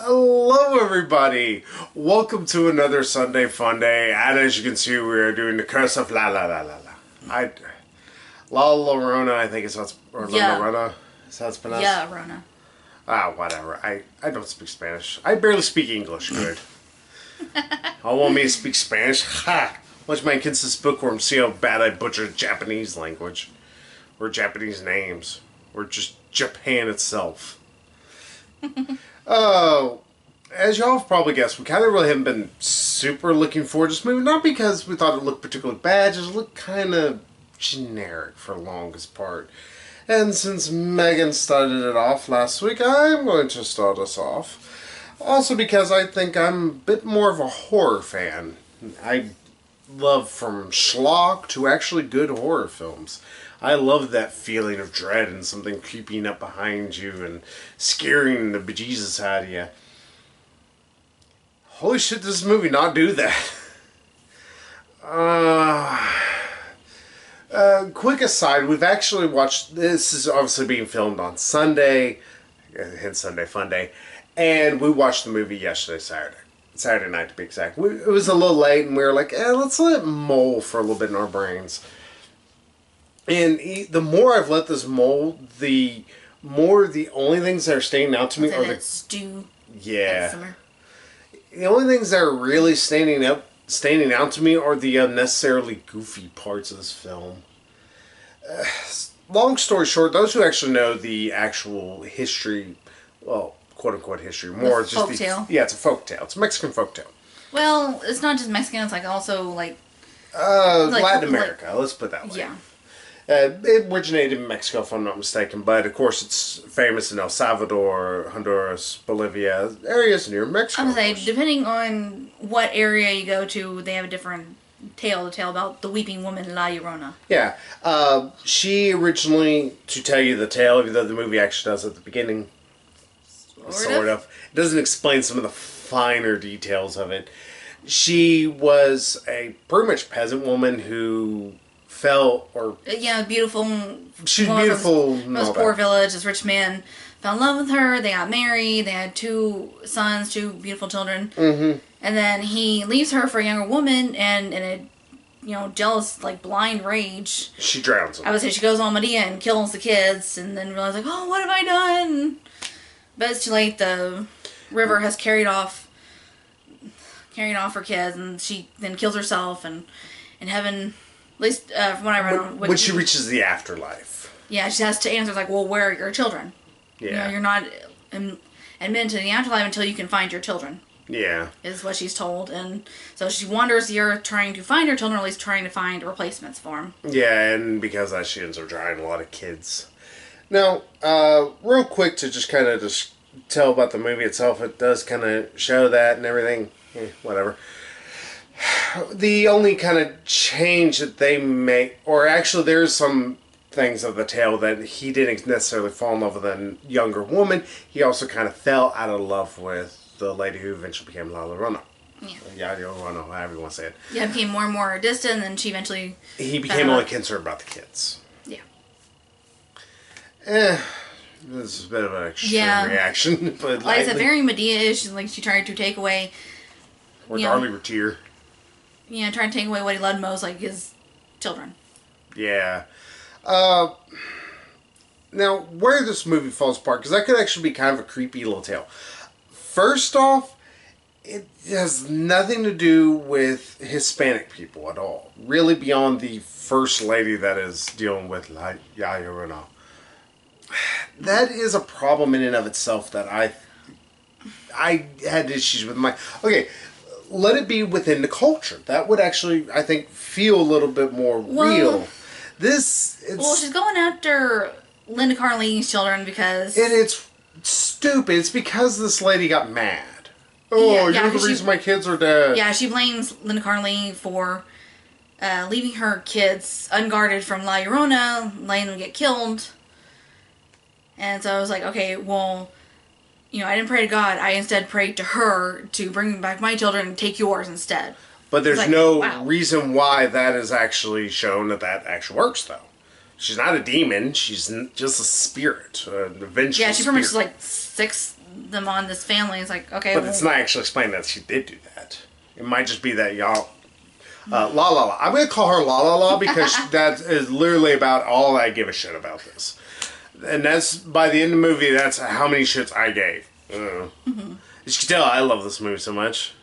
Hello everybody! Welcome to another Sunday Funday, and as you can see we are doing the Curse of Llorona, I think it's how it's, or Yeah. Llorona, is how it's pronounced? Yeah, Rona. Whatever. I don't speak Spanish. I barely speak English good. All want me to speak Spanish? Ha! Watch my kids this bookworm see how bad I butcher Japanese language. Or Japanese names. Or just Japan itself. As y'all have probably guessed, we kind of really haven't been super looking forward to this movie. Not because we thought it looked particularly bad, just looked kind of generic for the longest part. And since Megan started it off last week, I'm going to start us off. Also because I think I'm a bit more of a horror fan. I love from schlock to actually good horror films. I love that feeling of dread and something creeping up behind you and scaring the bejesus out of you. Holy shit, does this movie not do that? Quick aside, we've actually watched, this is obviously being filmed on Sunday, hence Sunday Funday, and we watched the movie yesterday, Saturday night to be exact. It was a little late and we were like, let's let it mull for a little bit in our brains. And the more I've let this mold, the more the only things that are standing out to me are the stew. Yeah. The only things that are really standing out to me are the unnecessarily goofy parts of this film. Long story short, those who actually know the actual history, well, quote unquote history, more it's just folktale. Yeah, it's a folktale. It's a Mexican folktale. Well, it's not just Mexican. It's like also like Latin America. Let's put it that way. Yeah. It originated in Mexico, if I'm not mistaken, but of course it's famous in El Salvador, Honduras, Bolivia, areas near Mexico. I would say, depending on what area you go to, they have a different tale to tell about the weeping woman, La Llorona. Yeah. She originally, to tell you the tale, even though the movie actually does at the beginning, sort of. It doesn't explain some of the finer details of it. She was a pretty much peasant woman who fell, or beautiful. She's beautiful. From this poor village. This rich man fell in love with her. They got married. They had 2 sons, 2 beautiful children. Mm-hmm. And then he leaves her for a younger woman, and in a jealous, like, blind rage, she drowns him. I would say she goes on Medea and kills the kids, and then realizes, like, oh, what have I done? But it's too late. The river has carried off her kids, and she then kills herself, and in heaven. At least from what I read on when she reaches the afterlife. Yeah, she has to answer, like, well, where are your children? Yeah. You're not admitted to the afterlife until you can find your children. Yeah. Is what she's told. And so she wanders the earth trying to find her children, or at least trying to find replacements for them. Yeah, and because of that, she ends up drowning a lot of kids. Now, real quick to just kind of just tell about the movie itself, it does kind of show that and everything. Whatever. The only kind of change that they make, or actually there's some things of the tale that he didn't necessarily fall in love with a younger woman. He also kind of fell out of love with the lady who eventually became La Llorona. Yeah, Llorona, however you want to say it. Yeah, became more and more distant, and then she eventually... He became only concerned about the kids. Yeah. This is a bit of an extreme reaction. But like I said, very Medea-ish. Like, she tried to take away... Or Darlie Retier. Yeah, trying to take away what he loved most, like his children. Yeah. Now, where this movie falls apart, because that could actually be kind of a creepy little tale. First off, it has nothing to do with Hispanic people at all. Really beyond the first lady that is dealing with La Llorona. That is a problem in and of itself that I had issues with my... Okay, let it be within the culture. That would actually, I think, feel a little bit more real. She's going after Linda Carline's children because... And it's stupid. It's because this lady got mad. Oh, you're the reason my kids are dead. Yeah, she blames Linda Carline for leaving her kids unguarded from La Llorona, letting them get killed. And so I was like, okay, well... I didn't pray to God. I instead prayed to her to bring back my children and take yours instead. But there's no reason why that is actually shown that actually works, though. She's not a demon. She's just a spirit, an vengeful Yeah, she pretty much like them on this family. It's like, okay, But it's not actually explained that she did do that. It might just be that y'all... La La La. I'm going to call her La La La because that is literally about all I give a shit about this. And that's, by the end of the movie, that's how many shits I gave. Mm-hmm. You can tell I love this movie so much.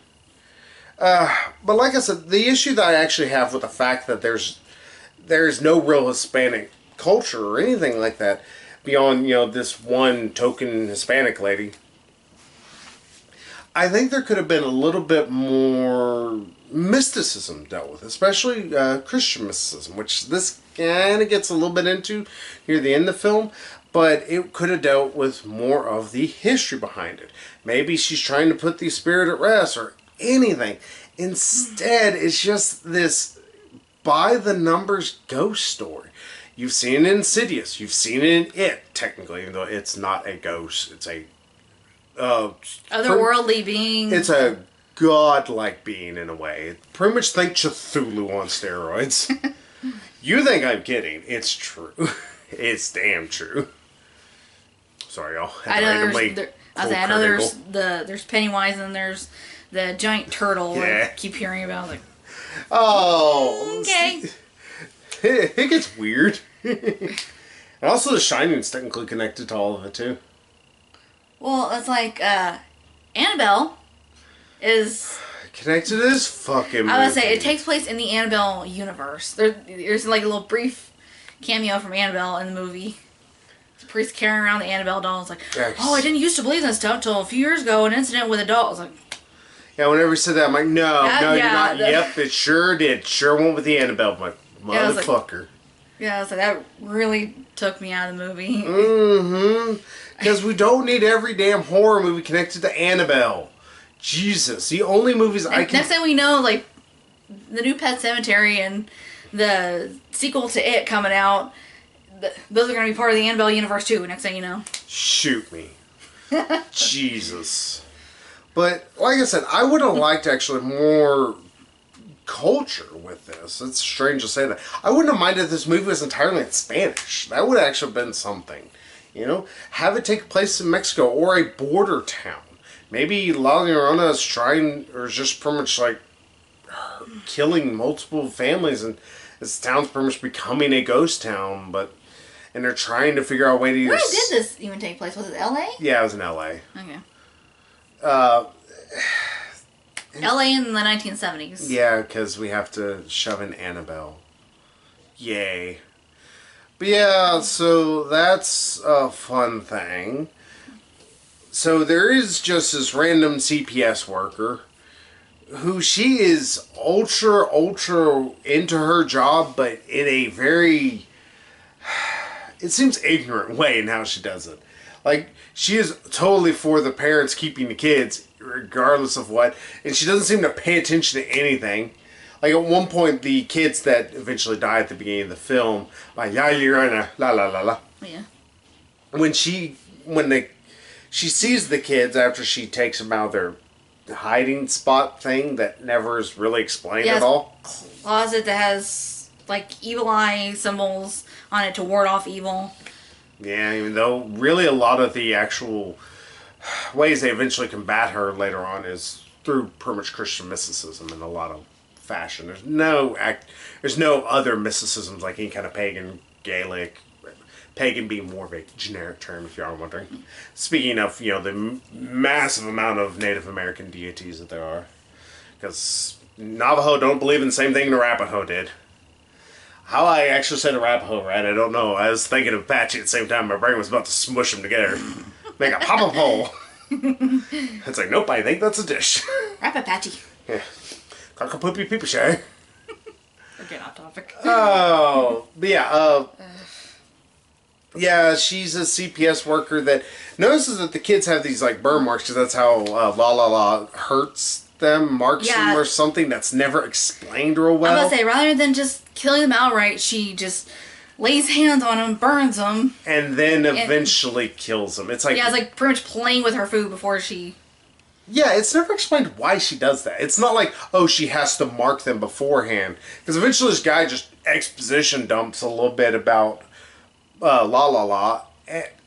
But like I said, the issue that I actually have with the fact that there's no real Hispanic culture or anything like that beyond, this one token Hispanic lady. I think there could have been a little bit more mysticism dealt with, especially Christian mysticism, which this kind of gets a little bit into near the end of the film, but it could have dealt with more of the history behind it. Maybe she's trying to put the spirit at rest or anything. Instead, it's just this by-the-numbers ghost story. You've seen it in Insidious. You've seen it in It, technically, even though it's not a ghost. It's a... otherworldly being. It's a godlike being in a way. Pretty much think Cthulhu on steroids. You think I'm kidding. It's true. It's damn true. Sorry, y'all. I know there's Pennywise and there's the giant turtle I keep hearing about. Like, oh. Okay. It gets weird. And also The Shining is technically connected to all of it too. Well, it's like Annabelle is connected to this fucking movie. I would say it takes place in the Annabelle universe. There's like a little brief cameo from Annabelle in the movie. The priest carrying around the Annabelle doll. It's like, oh, I didn't used to believe in this stuff until a few years ago, an incident with a doll. I was like, yeah, whenever he said that, I'm like, no, you're not. Yep, it sure did. Sure went with the Annabelle, my motherfucker. Yeah, so that really took me out of the movie. Mm-hmm. Because we don't need every damn horror movie connected to Annabelle. Jesus. The only movies I can... Next thing we know, like, the new Pet Sematary and the sequel to It coming out, those are going to be part of the Annabelle universe too, next thing you know. Shoot me. Jesus. But, like I said, I would have liked actually more culture with this. It's strange to say that. I wouldn't have minded if this movie was entirely in Spanish. That would have actually been something. Have it take place in Mexico or a border town. Maybe La Llorona is trying, or is just pretty much like killing multiple families, and this town's pretty much becoming a ghost town, and they're trying to figure out a way to use... Where did this even take place? Was it LA? Yeah, it was in LA. Okay. LA in the 1970s. Yeah, because we have to shove in Annabelle. Yay. But yeah, so that's a fun thing. So there is just this random CPS worker who she is ultra into her job, but in a very, it seems ignorant way in how she does it. Like, she is totally for the parents keeping the kids, regardless of what, and she doesn't seem to pay attention to anything. Like, at one point, the kids that eventually die at the beginning of the film, like, yeah, Llorona, la la la la. Yeah. When she sees the kids after she takes them out of their hiding spot thing that never is really explained at all. Closet that has, like, evil eye symbols on it to ward off evil. Yeah, even though really a lot of the actual ways they eventually combat her later on is through pretty much Christian mysticism in a lot of fashion. There's no other mysticisms like any kind of pagan, Gaelic, pagan being more of a generic term if you are wondering. Speaking of, the massive amount of Native American deities that there are. Because Navajo don't believe in the same thing the Arapaho did. How I actually said Arapaho right, I don't know. I was thinking of Apache at the same time. My brain was about to smush them together. Make a pop-a-pole. It's like, nope, I think that's a dish. Rap-Apache. Yeah. Cock-a-poopy-peepy-shay. Get off topic. Oh, but yeah, yeah, she's a CPS worker that notices that the kids have these, like, burn marks, because that's how La La La hurts them, marks them or something that's never explained real well. I was going to say, rather than just killing them outright, she just lays hands on them, burns them. And then eventually kills them. It's like... Yeah, it's like pretty much playing with her food before she... Yeah, it's never explained why she does that. It's not like, oh, she has to mark them beforehand. Because eventually this guy just exposition dumps a little bit about La La La.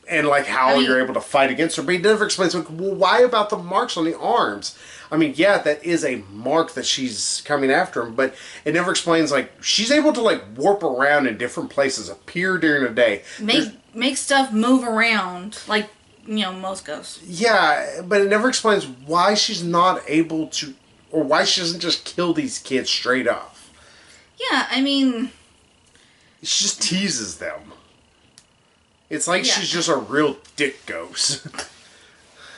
and like how you're able to fight against her. But he never explains, like, well, why about the marks on the arms? I mean, yeah, that is a mark that she's coming after him, but it never explains, like, she's able to, like, warp around in different places, appear during the day. Make stuff move around, like, you know, most ghosts. Yeah, but it never explains why she's not able to, or why she doesn't just kill these kids straight up. Yeah, I mean... She just teases them. It's like she's just a real dick ghost.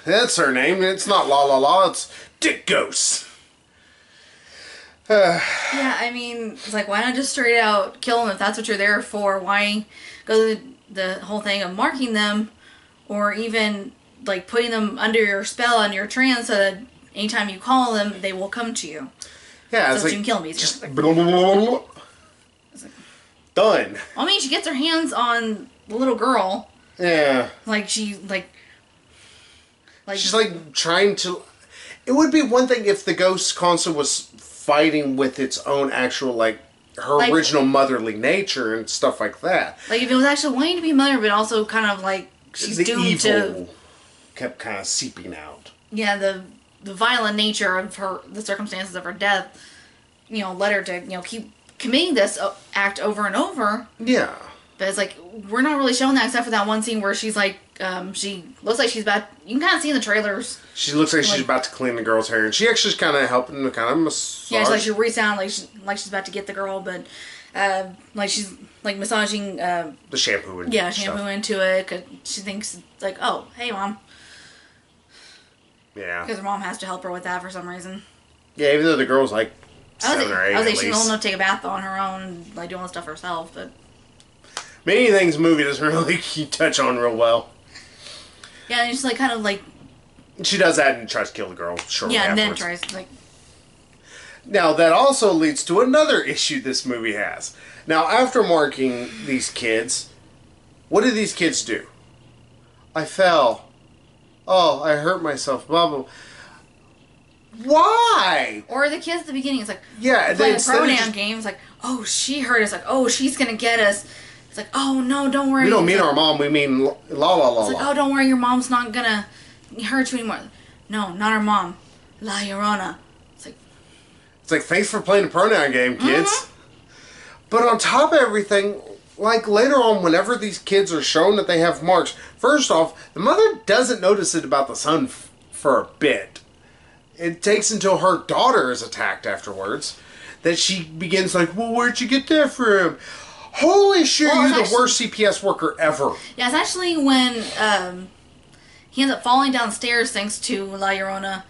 That's her name. It's not La La La, it's Dick Ghost. Yeah, I mean, it's like, why not just straight out kill them if that's what you're there for? Why go through the whole thing of marking them, or even, like, putting them under your spell, under your trance, so that anytime you call them, they will come to you. Yeah, so it's like... you can kill them easier. Just blah, blah, blah, blah. Done. I mean, she gets her hands on the little girl. Yeah. Like, she's like trying to... It would be one thing if the ghost constantly was fighting with its own actual, like, her original motherly nature and stuff like that. Like, if it was actually wanting to be mother, but also kind of like she's the doomed evil to... kept kind of seeping out. Yeah, the violent nature of her, the circumstances of her death, you know, led her to, you know, keep committing this act over and over. Yeah. But it's like, we're not really showing that except for that one scene where she's like, she looks like she's about, you can kind of see in the trailers. She looks like she's about to clean the girl's hair, and she actually is kind of helping to kind of massage. Yeah, it's like she reaches out like she's about to get the girl, but like she's like massaging the shampoo and shampoo stuff. into it, because she thinks like, oh, hey mom. Yeah. Because her mom has to help her with that for some reason. Yeah, even though the girl's like 7 or 8 I was like, at she's least. old enough to take a bath on her own, like doing all the stuff herself, but... Many things the movie doesn't really touch on real well. Yeah, and it's like kind of like... She does that and tries to kill the girl shortly and afterwards. then tries, like... Now, that also leads to another issue this movie has. Now, after marking these kids, what do these kids do? I fell. Oh, I hurt myself. Blah, blah. Why? Or the kids at the beginning, it's like... Yeah, playing a pronoun game, it's like, oh, she hurt us. Like, oh, she's gonna get us. It's like, oh, no, don't worry. We don't mean our mom, we mean la la la It's like, la. oh, don't worry, your mom's not gonna hurt you anymore. No, not our mom. La Llorona. It's like, thanks for playing the pronoun game, kids. But on top of everything, like later on, whenever these kids are shown that they have marks, first off, the mother doesn't notice it about the son for a bit. It takes until her daughter is attacked afterwards that she begins like, well, where'd you get that from? Holy shit, Well, you're the worst CPS worker ever. Yeah, it's actually when he ends up falling downstairs thanks to La Llorona,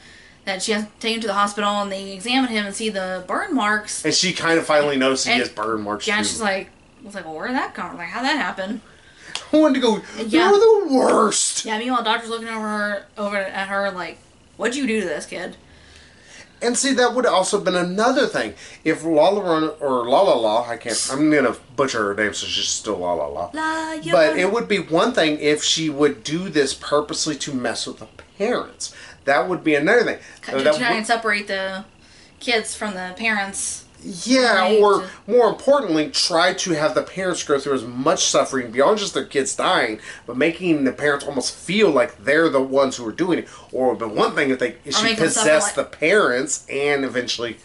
that she has to take him to the hospital, and they examine him and see the burn marks. And she kind of finally knows he has burn marks, yeah, too. and she's like, well, where did that come from? Like, how'd that happen? I wanted to go, you're the worst. Yeah, meanwhile, the doctor's looking over at her like, what'd you do to this kid? And see, that would also been another thing. If La La, I'm going to butcher her name, so she's still La La La. But it would be one thing if she would do this purposely to mess with the parents. That would be another thing. To try and separate the kids from the parents. Yeah, right? or more importantly, try to have the parents go through as much suffering beyond just their kids dying, but making the parents almost feel like they're the ones who are doing it. Or it would be one thing if she possessed the parents and eventually,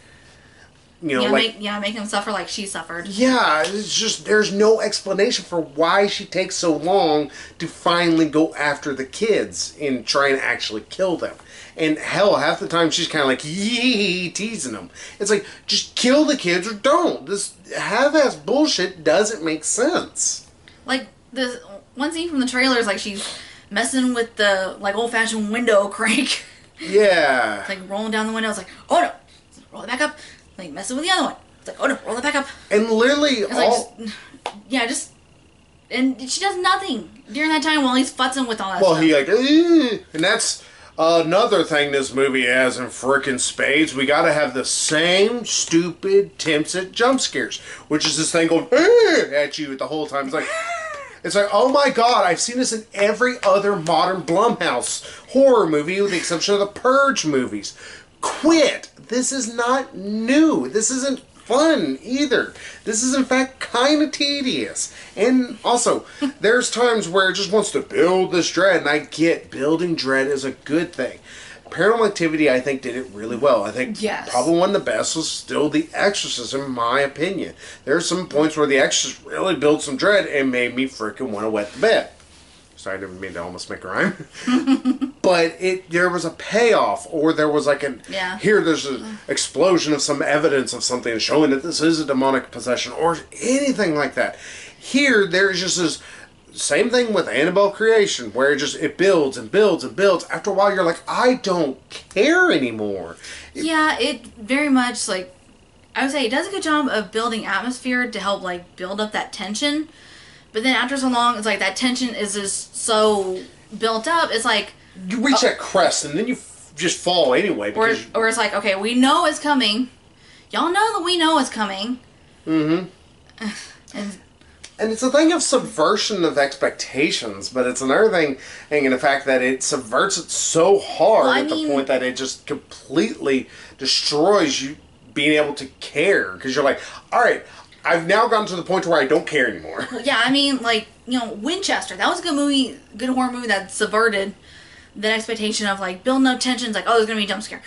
make them suffer like she suffered. Yeah, it's just there's no explanation for why she takes so long to finally go after the kids and try and actually kill them. And hell, half the time she's kind of like, yee, teasing them. It's like, just kill the kids or don't. This half-ass bullshit doesn't make sense. Like, the one scene from the trailer is like she's messing with the, like, old-fashioned window crank. Yeah. It's like rolling down the window. It's like, oh no, roll it back up. Like, messing with the other one. It's like, oh no, roll it back up. And literally it's and she does nothing during that time while he's futzing with all that well, stuff. he like, and that's another thing this movie has in frickin' spades. We gotta have the same stupid attempts at jump scares, which is this thing going at you the whole time. It's like, oh my god, I've seen this in every other modern Blumhouse horror movie with the exception of the Purge movies. Quit! This is not new. This isn't fun either. This is in fact kind of tedious. And also, there's times where it just wants to build this dread, and I get building dread is a good thing. Paranormal Activity, I think, did it really well. I think probably one of the best was still The Exorcist, in my opinion. There are some points where The Exorcist really built some dread and made me freaking want to wet the bed. Sorry, I didn't mean to almost make a rhyme. But there was a payoff, or there was like here there's an explosion of some evidence of something showing that this is a demonic possession, or anything like that. Here, there's just this same thing with Annabelle Creation, where it builds and builds and builds. After a while, you're like, I don't care anymore. It very much, like, I would say it does a good job of building atmosphere to help, like, build up that tension. But then after so long, it's like that tension is just so built up. It's like you reach that crest, and then you just fall anyway. Because or it's like, okay, we know it's coming. Y'all know that we know it's coming. Mm-hmm. And it's a thing of subversion of expectations, but it's another thing in the fact that it subverts it so hard the point that it just completely destroys you being able to care. Because you're like, all right, I've now gotten to the point where I don't care anymore. Yeah, I mean, like, Winchester. That was a good movie, good horror movie that subverted the expectation of, like, building up tensions, like, oh, there's going to be a jump scare.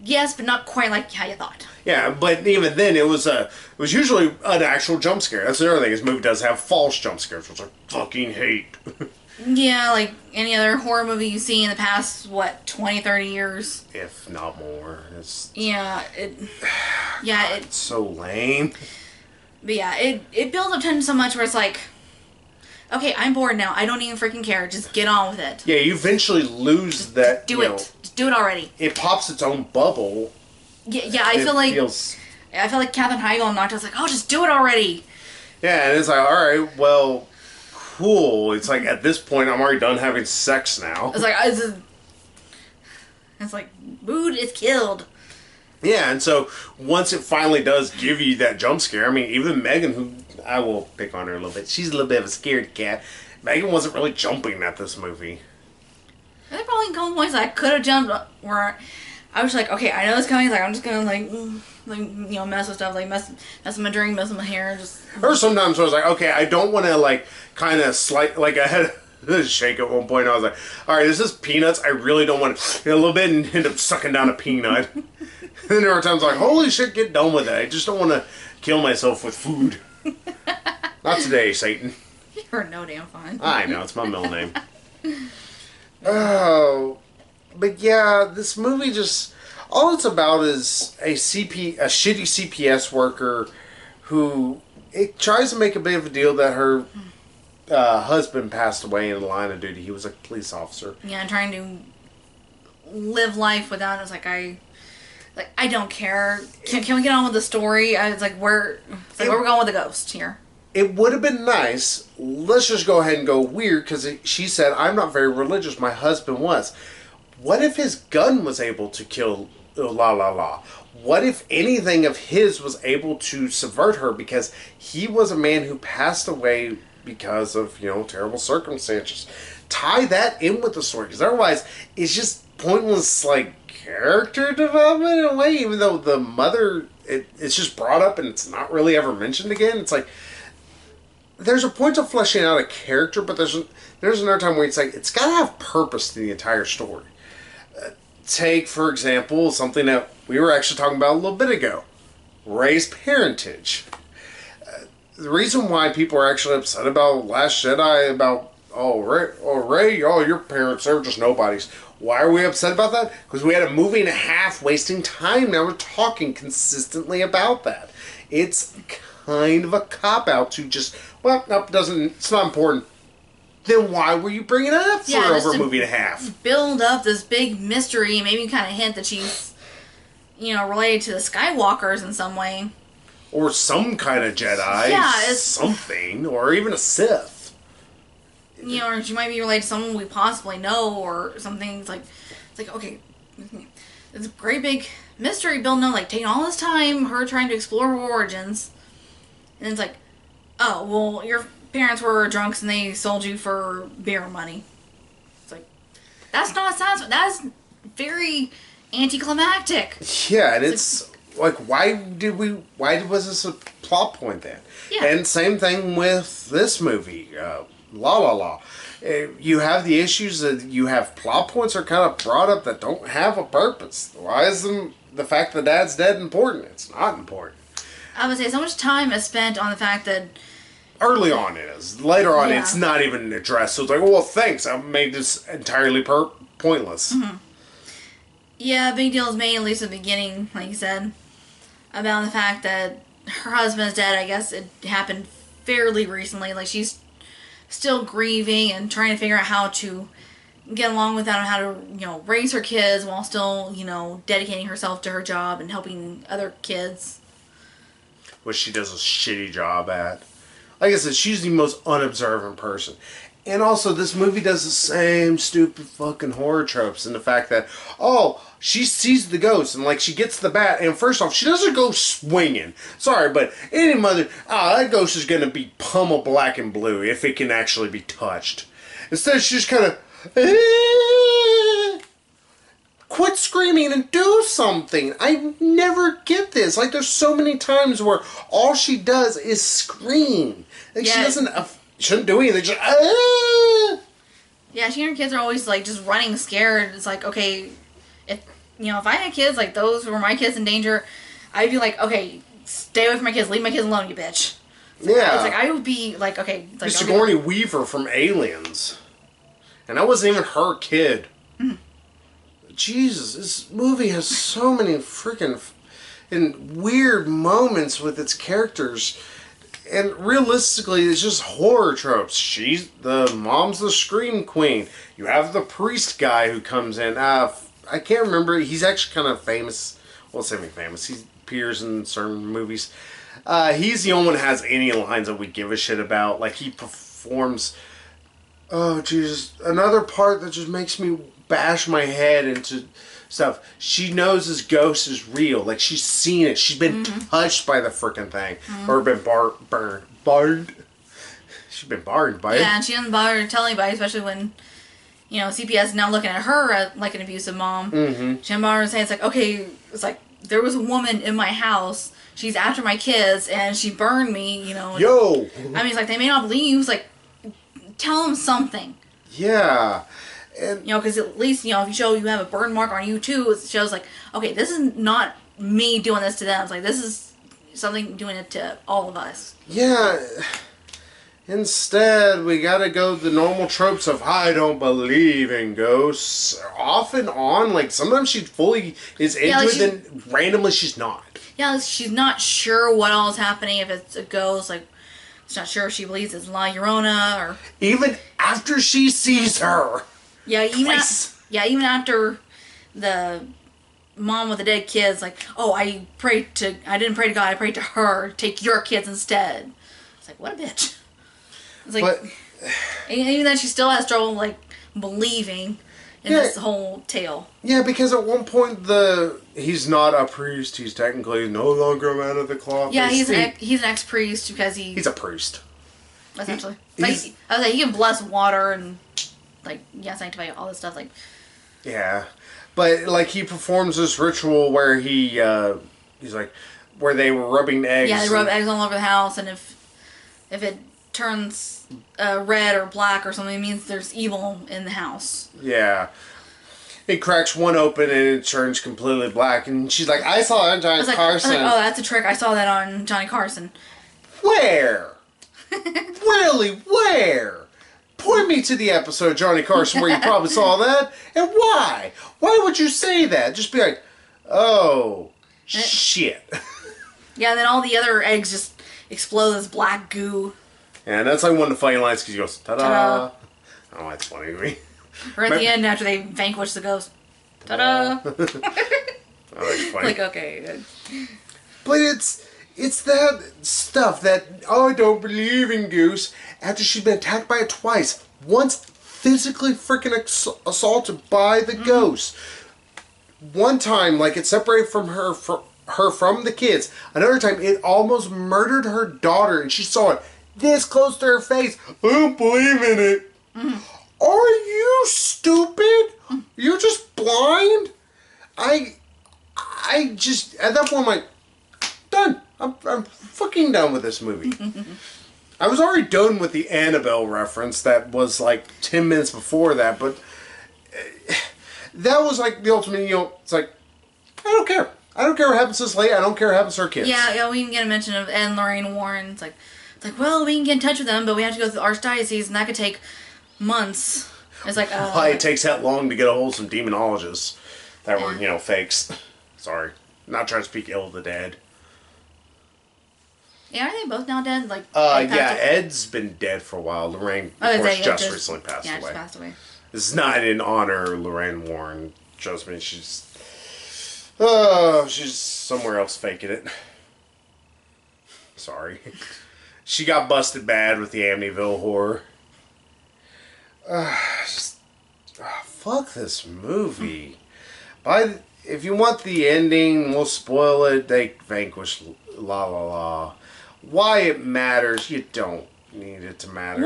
Yes, but not quite like how you thought. Yeah, but even then, it was usually an actual jump scare. That's the other thing. This movie does have false jump scares, which I fucking hate. Yeah, like any other horror movie you see in the past, 20, 30 years? If not more. It's so lame. But yeah, it builds up tension so much where it's like, okay, I'm bored now. I don't even freaking care. Just get on with it. Yeah, you eventually lose that. Do it. Just do it already. It pops its own bubble. Yeah. I feel like Katherine Heigl and Nocturne's like, oh, just do it already. Yeah, and it's like, all right, well, cool. It's like at this point, I'm already done having sex now. It's like mood is killed. Yeah, and so once it finally does give you that jump scare, I mean, even Megan, who I will pick on her a little bit, she's a little bit of a scared cat. Megan wasn't really jumping at this movie. There probably a couple points that I could have jumped where I was like, okay, I know it's coming. Like, I'm just gonna mess with stuff, like mess with my drink, mess with my hair, just. Or sometimes I was like, okay, I don't want to like kind of I had a shake at one point. I was like, all right, this is peanuts. I really don't want to a little bit and end up sucking down a peanut. And then there were times like, holy shit, get done with it. I just don't want to kill myself with food. Not today, Satan. You're no damn fine. I know, it's my middle name. Oh, but yeah, this movie just, all it's about is a shitty CPS worker who tries to make a bit of a deal that her husband passed away in the line of duty. He was a police officer. Yeah, and trying to live life without it. It's like, I don't care. Can we get on with the story? It's like, where we're going with the ghost here. It would have been nice. Let's just go ahead and go weird, because she said, I'm not very religious. My husband was. What if his gun was able to kill la la la? What if anything of his was able to subvert her, because he was a man who passed away because of, terrible circumstances? Tie that in with the story, because otherwise it's just pointless, like, character development in a way, even though the mother, it's just brought up and it's not really ever mentioned again. It's like, there's a point of fleshing out a character, but there's another time where it's like, it's got to have purpose to the entire story. Take, for example, something that we were actually talking about a little bit ago. Rey's parentage. The reason why people are actually upset about Last Jedi, about, Rey, your parents, they're just nobodies. Why are we upset about that? Because we had a movie and a half wasting time. Now we're talking consistently about that. It's kind of a cop-out to just, it's not important. Then why were you bringing it up for over a movie and a half? Build up this big mystery and maybe kind of hint that she's, related to the Skywalkers in some way. Or some kind of Jedi. Yeah, something. Or even a Sith. Or she might be related to someone we possibly know or something. It's like, okay, it's a great big mystery building up, like taking all this time, her trying to explore her origins. And it's like, oh, well, your parents were drunks and they sold you for beer money. It's like, that's not satisfying. That's very anticlimactic. Yeah, and it's Like, why was this a plot point then? Yeah. And same thing with this movie, La La La. You have the issues that you have plot points are kind of brought up that don't have a purpose. Why is the fact that dad's dead important? It's not important. I would say so much time is spent on the fact that Early on it is. Later on Yeah. it's not even addressed. So it's like, well, thanks. I made this entirely pointless. Mm-hmm. Yeah, a big deal is made, at least at the beginning, like you said, about the fact that her husband's dead. I guess it happened fairly recently. Like, she's still grieving and trying to figure out how to get along with that and how to, raise her kids while still, dedicating herself to her job and helping other kids. Which she does a shitty job at. Like I said, she's the most unobservant person. And also, this movie does the same stupid fucking horror tropes in the fact that, she sees the ghost and, like, she gets the bat, and first off, she doesn't go swinging. Sorry, but any mother, that ghost is gonna be pummel black and blue if it can actually be touched. Instead, she just kind of, quit screaming and do something. I never get this. Like, there's so many times where all she does is scream. Like, Yeah. she doesn't, shouldn't do anything. Just, Yeah, she and her kids are always, like, just running scared. It's like, okay, if I had kids, like, those were my kids in danger, I'd be like, okay, stay away from my kids. Leave my kids alone, you bitch. Yeah. It's like, I would be like, okay. It's like, Sigourney Weaver from Aliens. And that wasn't even her kid. Jesus, this movie has so many freaking and weird moments with its characters. And realistically, it's just horror tropes. The mom's the scream queen. You have the priest guy who comes in. I can't remember. He's actually kind of famous. Well, semi-famous. He appears in certain movies. He's the only one that has any lines that we give a shit about. Like, he performs... Oh, Jesus. Another part that just makes me bash my head into stuff. She knows this ghost is real. Like, she's seen it. She's been touched by the frickin' thing. Or been barred. She's been barred by it. Yeah, and she doesn't bother to tell anybody, especially when, CPS is now looking at her as, like, an abusive mom. Mm-hmm. She doesn't bother to say, it's like, okay, it's like, there was a woman in my house. She's after my kids, and she burned me, Yo! I mean, it's like, they may not believe. It's like, tell them something. Yeah. And Because at least, if you show you have a burn mark on you too, it shows like, okay, this is not me doing this to them. It's like, this is something doing it to all of us. yeah. Instead, we gotta go the normal tropes of I don't believe in ghosts. Off and on, like sometimes she fully is into like it, then randomly she's not. Yeah, she's not sure what all is happening, if it's a ghost, like, she's not sure if she believes it's La Llorona, or... Even after she sees her. Yeah, Twice. even after the mom with the dead kids, like, I didn't pray to God, I prayed to her, take your kids instead. It's like, what a bitch. It's like, But, even then she still has trouble, like, believing in this whole tale. yeah, because at one point he's not a priest. He's technically no longer a man of the cloth. Yeah, he's an ex-priest because he's a priest. Essentially. I was like, he can bless water and, like, sanctify all this stuff, like... Yeah. But, like, he performs this ritual where he's like, where they were rubbing eggs. Yeah, they rub eggs all over the house, and if it turns red or black or something, it means there's evil in the house. Yeah. It cracks one open and it turns completely black. And she's like, I saw it on Johnny Carson. I was like, oh, that's a trick. I saw that on Johnny Carson. Where? Really? Where? Point me to the episode of Johnny Carson where you probably saw that. And why? Why would you say that? Just be like, oh, shit. Yeah, and then all the other eggs just explode as black goo. And that's like one of the funny lines because he goes, ta-da. Ta-da. Oh, that's funny to me. Or at the end after they vanquish the ghost. Ta-da! Oh, that's funny. Like, okay. But it's that stuff that, I don't believe in Goose, after she's been attacked by it twice. Once physically freaking assaulted by the ghost. One time, like, it separated from her from the kids. Another time, it almost murdered her daughter, and she saw it this close to her face. I don't believe in it. Are you stupid? You're just blind? I I just, at that point, I'm like, done. I'm fucking done with this movie. I was already done with the Annabelle reference that was like 10 minutes before that, but that was like the ultimate, it's like, I don't care. I don't care what happens to this lady. I don't care what happens to her kids. Yeah, we can get a mention of Ed and Lorraine Warren. It's like, well, we can get in touch with them, but we have to go through the Archdiocese, and that could take months. It's like, why it takes that long to get a hold of some demonologists that were, fakes. Sorry. Not trying to speak ill of the dead. Yeah, are they both now dead? Like, yeah, Ed's been dead for a while. Lorraine, of course, just recently passed away. Yeah, just passed away. This is not in honor of Lorraine Warren. Trust me, she's somewhere else faking it. Sorry. She got busted bad with the Amityville horror. Fuck this movie. If you want the ending, we'll spoil it. They vanquish La La La. Why it matters, you don't need it to matter.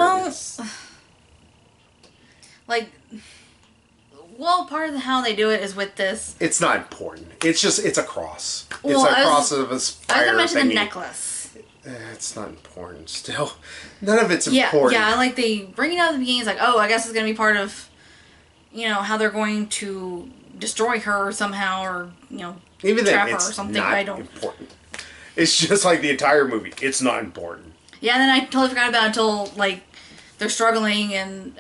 Well, part of how they do it is with this. It's not important. It's a cross. Well, it's a cross of a spire. I mentioned the necklace. It's not important still. None of it's important. Yeah, like they bring it out at the beginning. It's like, oh, I guess it's going to be part of, how they're going to destroy her somehow or, even trap then, her or something. Not I don't. Important. It's just like the entire movie. It's not important. Yeah, and then I totally forgot about it until, they're struggling and,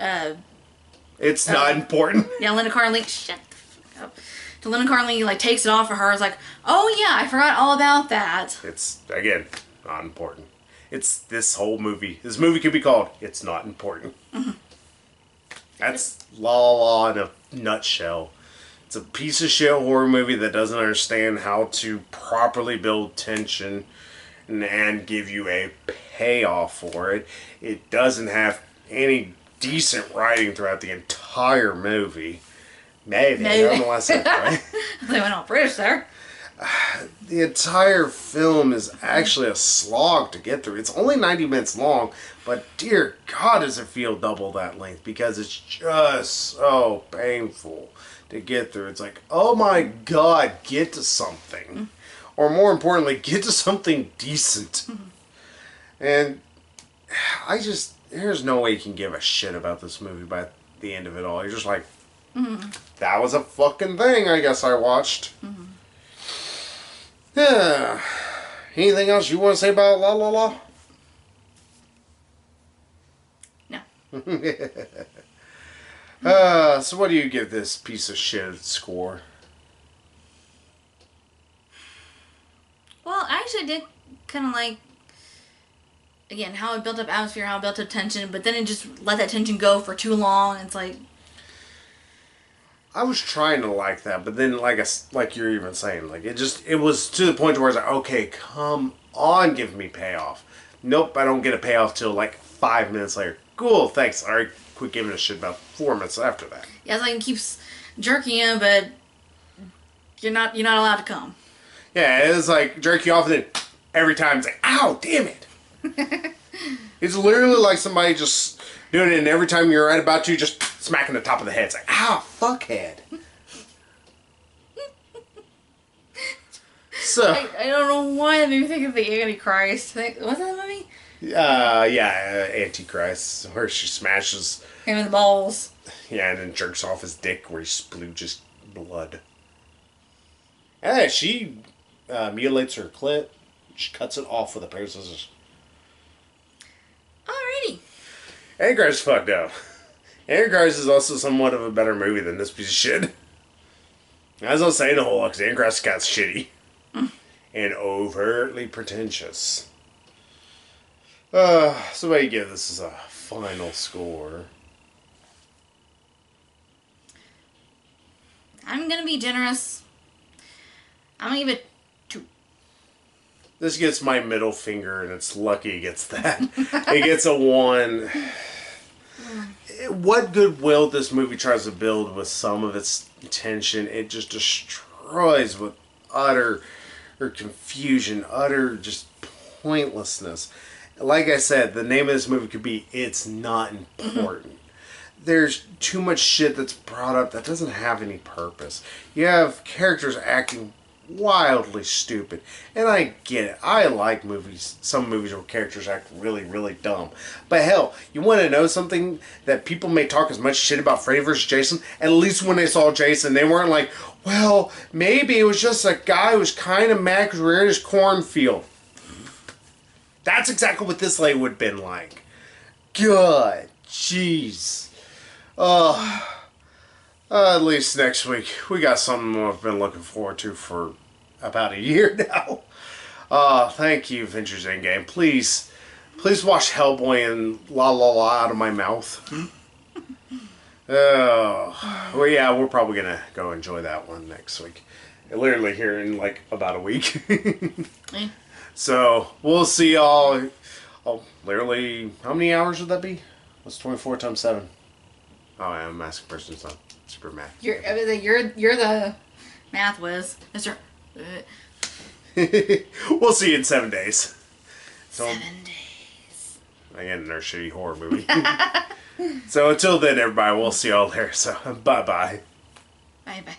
it's not important. Yeah, Linda Carly, shut the fuck up. So Linda Carly, takes it off of her. It's like, oh yeah, I forgot all about that. It's, again, not important. It's this whole movie. This movie could be called It's Not Important. Mm-hmm. That's La La La in a nutshell. It's a piece of shit horror movie that doesn't understand how to properly build tension and give you a payoff for it. It doesn't have any decent writing throughout the entire movie. Maybe. I don't know why I said that, right? They went all British there. The entire film is actually a slog to get through. It's only 90 minutes long, but dear God does it feel double that length because it's just so painful to get through. It's like, oh my God, get to something. Mm-hmm. Or more importantly, get to something decent. Mm-hmm. And there's no way you can give a shit about this movie by the end of it all. You're just like, that was a fucking thing I guess I watched. Mm-hmm. Yeah. Anything else you want to say about La La La? No. So what do you give this piece of shit score? Well, I actually did kind of again, how it built up atmosphere, how it built up tension, but then it just let that tension go for too long. It's like... I was trying to like that, but then, like you're even saying, it was to the point where I was like, okay, come on, give me payoff. Nope, I don't get a payoff till 5 minutes later. Cool, thanks. All right, quit giving a shit about 4 minutes after that. Yeah, it's it keeps jerking you, but you're not allowed to come. Yeah, it was jerk you off, and then every time it's like, ow, damn it. It's literally like somebody just doing it, and every time you're right about to, just smacking the top of the head. It's like, ow, fuckhead. So I don't know why that made me think of the Antichrist. What's that movie? Yeah, Antichrist, where she smashes him in the balls. Yeah, and then jerks off his dick where he splooges blood. Yeah, she mutilates her clit. She cuts it off with a pair of scissors. Alrighty. Antichrist fucked up. Antichrist is also somewhat of a better movie than this piece of shit. As I was saying the whole lot, because Antichrist got shitty. And overtly pretentious. So what do you give this as a final score? I'm gonna be generous. I'm gonna give it 2. This gets my middle finger, and it's lucky it gets that. It gets a 1. What goodwill this movie tries to build with some of its tension, it just destroys with utter confusion, utter just pointlessness. Like I said, the name of this movie could be It's Not Important. There's too much shit that's brought up that doesn't have any purpose. You have characters acting wildly stupid. And I get it. I like movies, some movies where characters act really, really dumb. But hell, you want to know something that people may talk as much shit about Freddy vs. Jason? At least when they saw Jason, they weren't like, well, maybe it was just a guy who was kind of mad because we were in his cornfield. That's exactly what this lady would have been like. God, jeez. At least next week, we got something I've been looking forward to for about a year now. Thank you, Ventures Endgame. Please watch Hellboy and La La La out of my mouth. Well, yeah, we're probably gonna go enjoy that one next week. Literally here in like about a week. So we'll see y'all. Oh, literally, how many hours would that be? What's 24 times 7? Oh, yeah, I'm asking person's not super math. You're the math whiz, Mr. We'll see you in 7 days. So, 7 days. Again, another shitty horror movie. So until then, everybody, we'll see y'all there. So bye bye. Bye bye.